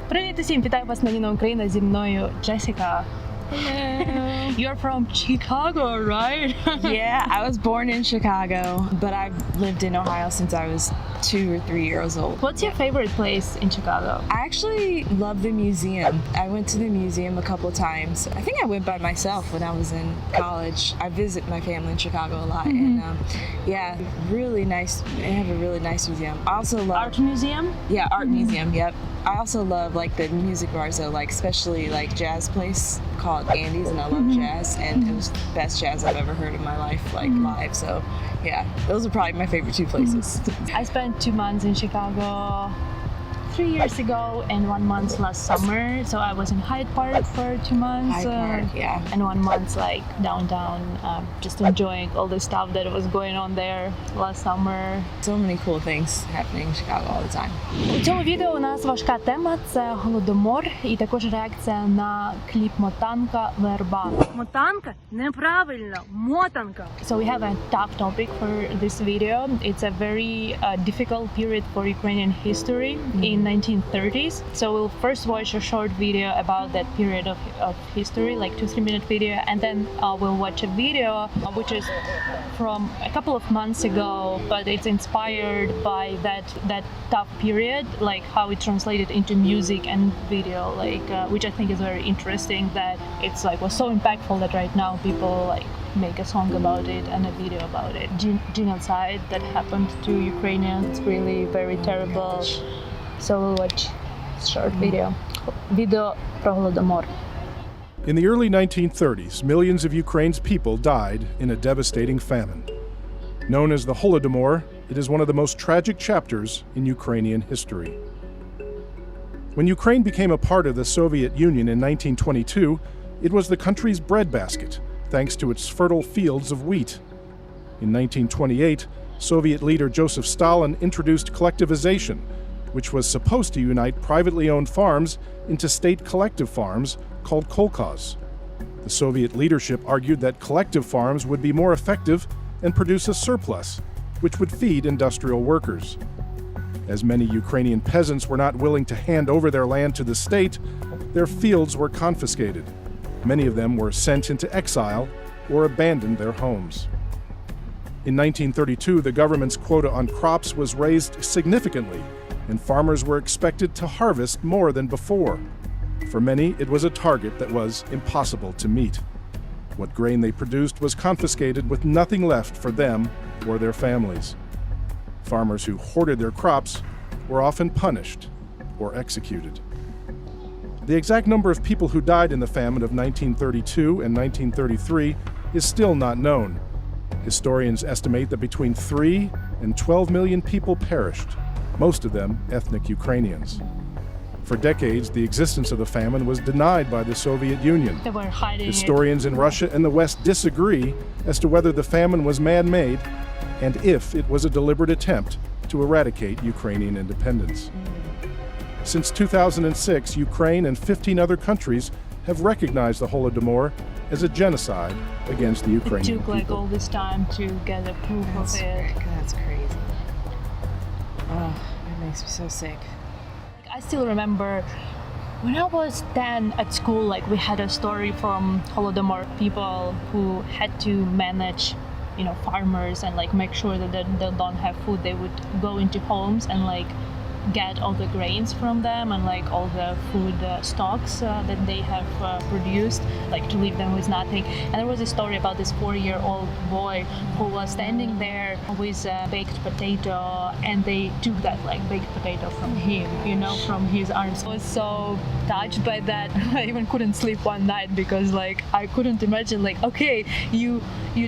Привіт усім! Вітаю вас на Ніна Україна, зі мною Джесіка. Hello. You're from Chicago, right? Yeah, I was born in Chicago, but I've lived in Ohio since I was 2 or 3 years old. What's your favorite place in Chicago? I actually love the museum. I went to the museum a couple times. I think I went by myself when I was in college. I visit my family in Chicago a lot, and yeah, really nice. They have a really nice museum. I also love Art museum? Yeah, art museum. Yep. I also love like the music bars, though, like especially like jazz place called Andy's, and I love jazz, and it was the best jazz I've ever heard in my life, like live. So yeah, those are probably my favorite 2 places. I spent 2 months in Chicago 3 years ago and 1 month last summer. So I was in Hyde Park for 2 months. Hyde Park, yeah. And 1 month like downtown, just enjoying all the stuff that was going on there last summer. So many cool things happening in Chicago all the time. У цьому відео у нас важка тема – це Голодомор і також реакція на кліп Мотанка Верба. Мотанка? Неправильно! Мотанка! So we have a tough topic for this video. It's a very difficult period for Ukrainian history in 1930s. So we'll first watch a short video about that period of history, like 2-3 minute video, and then we'll watch a video which is from a couple of months ago, but it's inspired by that tough period, like how it translated into music and video, like which I think is very interesting, that it's like was so impactful that right now people like make a song about it and a video about it. Genocide that happened to Ukrainians, it's really very terrible. So we'll watch short video. Video про Голодомор. In the early 1930s, millions of Ukraine's people died in a devastating famine. Known as the Holodomor, it is one of the most tragic chapters in Ukrainian history. When Ukraine became a part of the Soviet Union in 1922, it was the country's breadbasket, thanks to its fertile fields of wheat. In 1928, Soviet leader Joseph Stalin introduced collectivization, which was supposed to unite privately owned farms into state collective farms called kolkhoz. The Soviet leadership argued that collective farms would be more effective and produce a surplus, which would feed industrial workers. As many Ukrainian peasants were not willing to hand over their land to the state, their fields were confiscated. Many of them were sent into exile or abandoned their homes. In 1932, the government's quota on crops was raised significantly, and farmers were expected to harvest more than before. For many, it was a target that was impossible to meet. What grain they produced was confiscated with nothing left for them or their families. Farmers who hoarded their crops were often punished or executed. The exact number of people who died in the famine of 1932 and 1933 is still not known. Historians estimate that between 3 and 12 million people perished, most of them ethnic Ukrainians. For decades, the existence of the famine was denied by the Soviet Union. They were hiding Historians in Russia and the West disagree as to whether the famine was man-made and if it was a deliberate attempt to eradicate Ukrainian independence. Since 2006, Ukraine and 15 other countries have recognized the Holodomor as a genocide against the Ukrainian people. It took like all this time to get a proof of it. That's crazy. Oh, that makes me so sick. I still remember when I was 10 at school, like we had a story from Holodomor people who had to manage, farmers and like make sure that they don't have food. They would go into homes and like get all the grains from them and like all the food stocks that they have produced, like to leave them with nothing. And there was a story about this 4-year-old boy who was standing there with a baked potato, and they took that like baked potato from him, from his arms. I was so touched by that. I even couldn't sleep one night because like I couldn't imagine like, okay, you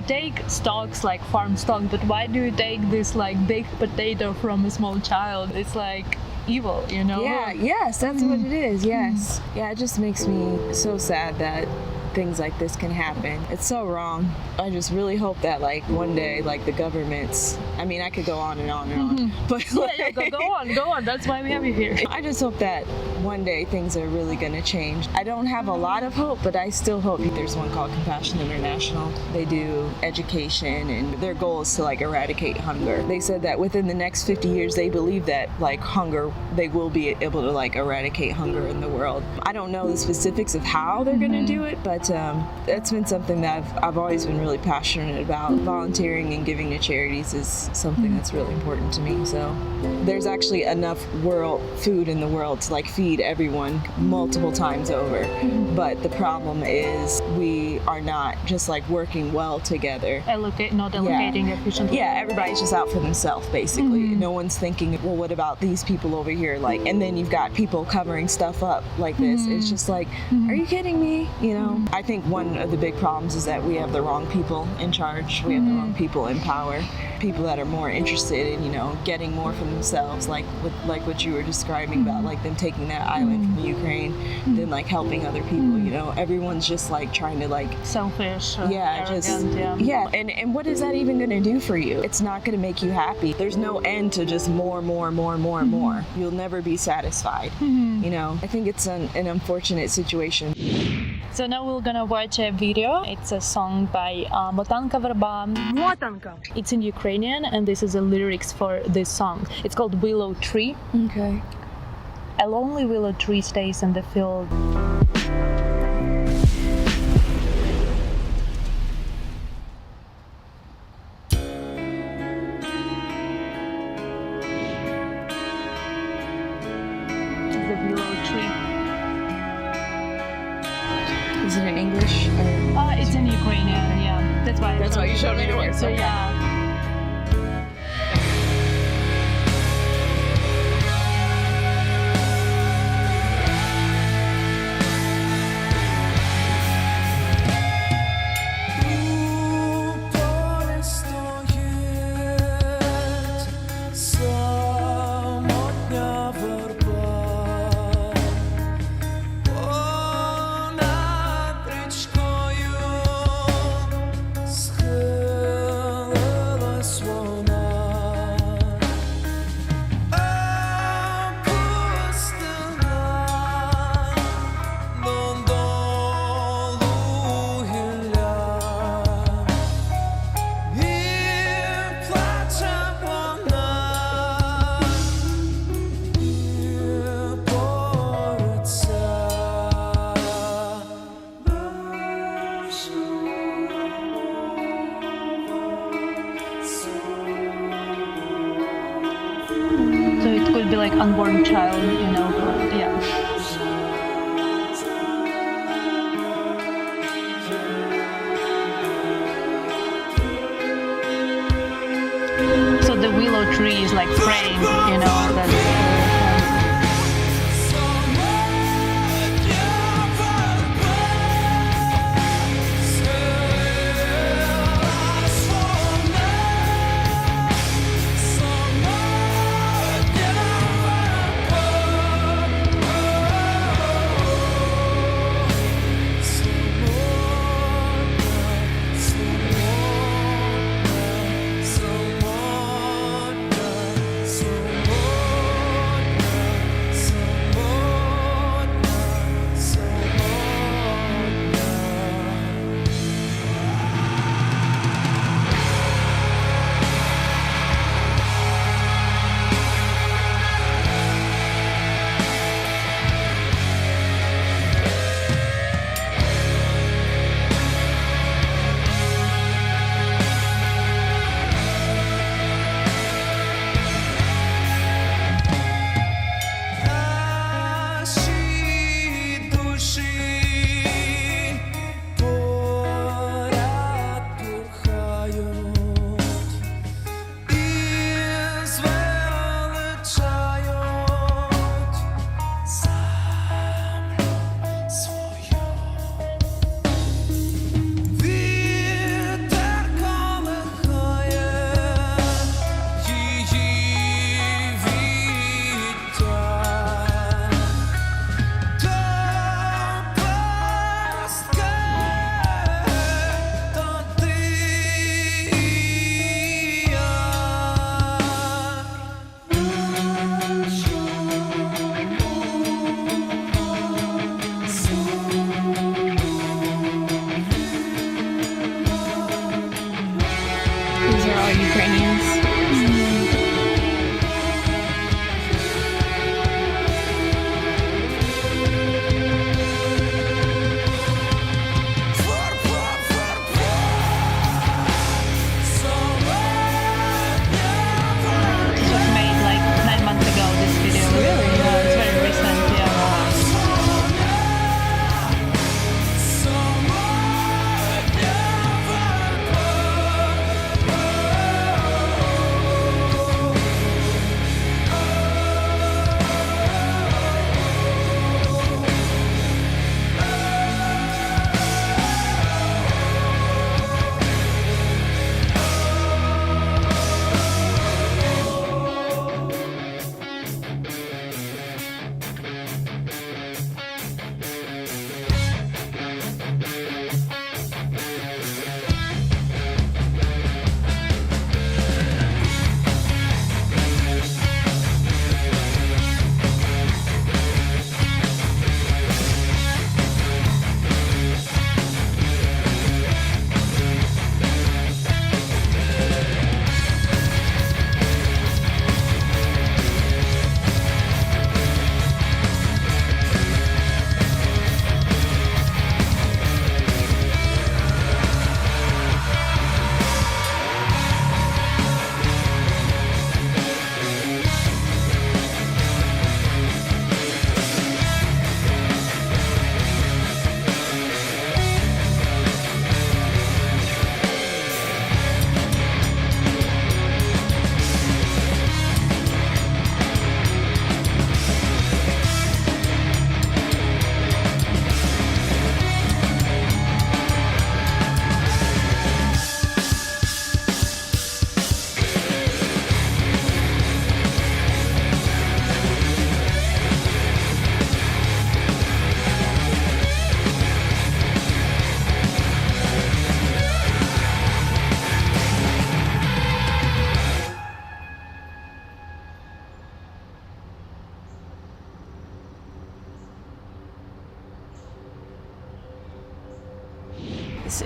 take stocks like farm stock, but why do you take this like baked potato from a small child? It's like evil, Yeah, yes, that's what it is, yes. Yeah, it just makes me so sad that things like this can happen. It's so wrong. I just really hope that like one day like the governments, I mean I could go on and on and on, but yeah, go on, that's why we have you here. I just hope that one day things are really going to change. I don't have a lot of hope, but I still hope. There's one called Compassion International. They do education, and their goal is to like eradicate hunger. They said that within the next 50 years, they believe that like hunger, they will be able to like eradicate hunger in the world. I don't know the specifics of how they're going to do it, but that's been something that I've always been really passionate about. Volunteering and giving to charities is something that's really important to me. So there's actually enough food in the world to like feed everyone multiple times over. But the problem is we are not just like working well together. Not allocating efficiently. Yeah, everybody's just out for themselves basically. No one's thinking, well, what about these people over here? Like, and then you've got people covering stuff up like this. It's just like, are you kidding me? You know, I think one of the big problems is that we have the wrong people in charge. We have the wrong people in power. People that are more interested in, you know, getting more for themselves, like what you were describing about, like them taking that island from Ukraine, then like helping other people. You know, everyone's just like trying to like Selfish. arrogant, and what is that even going to do for you? It's not going to make you happy. There's no end to just more. You'll never be satisfied. You know, I think it's an unfortunate situation. So now we're gonna watch a video. It's a song by Motanka, Verba, Motanka. It's in Ukrainian, and this is the lyrics for this song. It's called Willow Tree. Okay. A lonely willow tree stays in the field. The willow tree. Is it in English? It's in Ukrainian, yeah. That's why you showed me the words. So yeah. So it could be like unborn child, you know, yeah. So the willow tree is like praying, you know,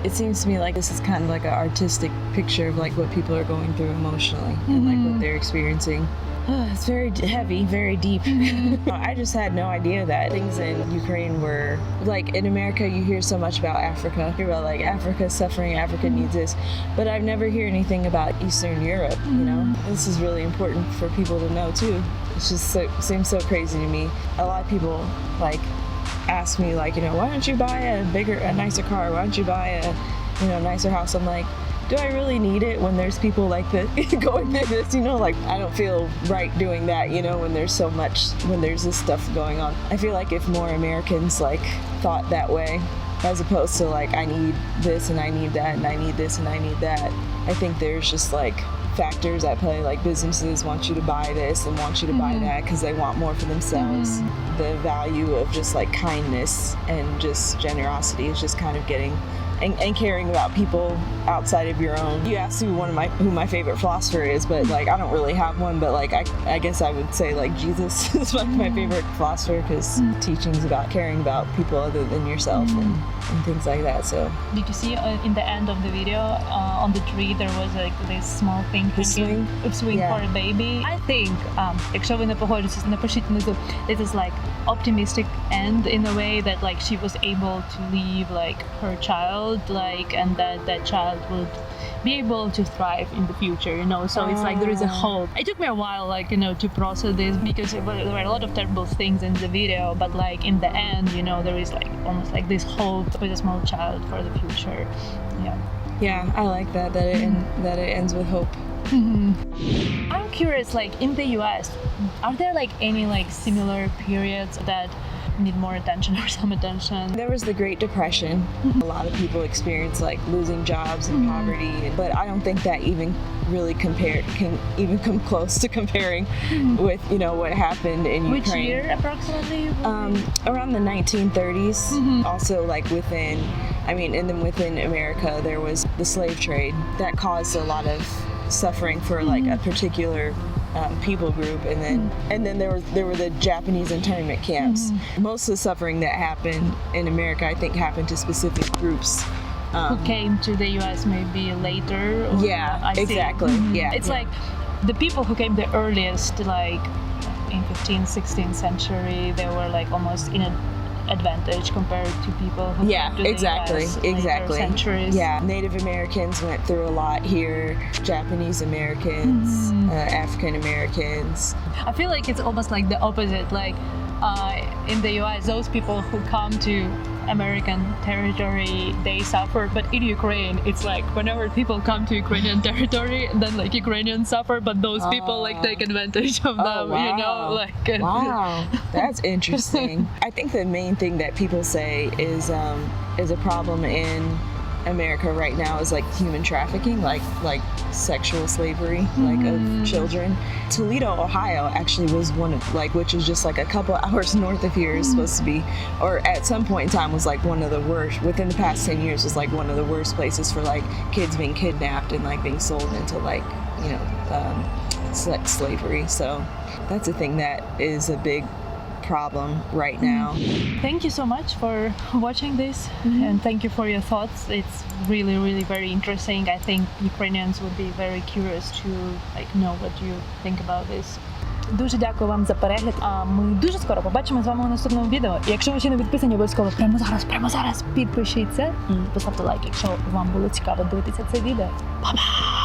it seems to me like this is kind of like an artistic picture of like what people are going through emotionally and like what they're experiencing. It's very heavy, very deep. I just had no idea that things in Ukraine were like in America. You hear so much about Africa. You hear about like Africa suffering, Africa needs this, but I've never heard anything about Eastern Europe. You know, this is really important for people to know too. It's just seems so crazy to me. A lot of people like ask me like, you know, why don't you buy a nicer car? Why don't you buy a nicer house? I'm like, do I really need it when there's people like this going through this, you know, like I don't feel right doing that, you know, when there's this stuff going on. I feel like if more Americans like thought that way, as opposed to like, I need this and I need that and I need this and I need that. I think there's just like factors at play, like businesses want you to buy this and want you to buy that because they want more for themselves. The value of just like kindness and just generosity is just kind of getting and caring about people outside of your own. You asked who my favorite philosopher is, but like I don't really have one, but like I guess I would say like Jesus is like my favorite philosopher because teachings about caring about people other than yourself and things like that. So Did you see in the end of the video on the tree there was like this small thing swing Yeah. for a baby? I think якщо ви не погодитесь, напишіть внизу. This is like optimistic end in a way that like she was able to leave like her child like and that child would be able to thrive in the future, you know. So it's like there is a hope. It took me a while like, you know, to process this because there were a lot of terrible things in the video, but like in the end, you know, there is like almost like this hope with a small child for the future. yeah, I like that it ends with hope. I'm curious, like in the US, are there like any like similar periods that need more attention or some attention? There was the Great Depression. A lot of people experienced like losing jobs and poverty, but I don't think that even really can even come close to comparing with, you know, what happened in Which Ukraine. year approximately? Around the 1930s. Also like within America there was the slave trade that caused a lot of suffering for like a particular people group, and then there were the Japanese internment camps. Most of the suffering that happened in America, I think, happened to specific groups Who came to the US maybe later? Or, yeah, I see. exactly. Yeah, It's like the people who came the earliest, like in 15th, 16th century, they were like almost in an advantage compared to people who came to the exactly, US later exactly. centuries. Yeah, Native Americans went through a lot here. Japanese Americans, African Americans. I feel like it's almost like the opposite. Like in the US, those people who come to American territory, they suffer. But in Ukraine, it's like whenever people come to Ukrainian territory, then like Ukrainians suffer, but those people like take advantage of them. Wow. You know, like Wow, that's interesting. I think the main thing that people say is a problem in America right now is like human trafficking, like sexual slavery, like of children. Toledo, Ohio actually was one of like, which is just like a couple hours north of here is supposed to be, or at some point in time was like one of the worst, within the past 10 years was like one of the worst places for like kids being kidnapped and like being sold into like, you know, sex slavery. So that's a thing that is a big problem right now. Thank you so much for watching this and thank you for your thoughts. It's really, really very interesting. I think Ukrainians would be very curious to like know what you think about this. Дуже дякую вам за перегляд. А ми дуже скоро побачимо з вами у наступному відео. І якщо ви ще не підписані, обов'язково прямо зараз підпишіться і поставте лайк, якщо вам було цікаво дивитися це відео. Па-па!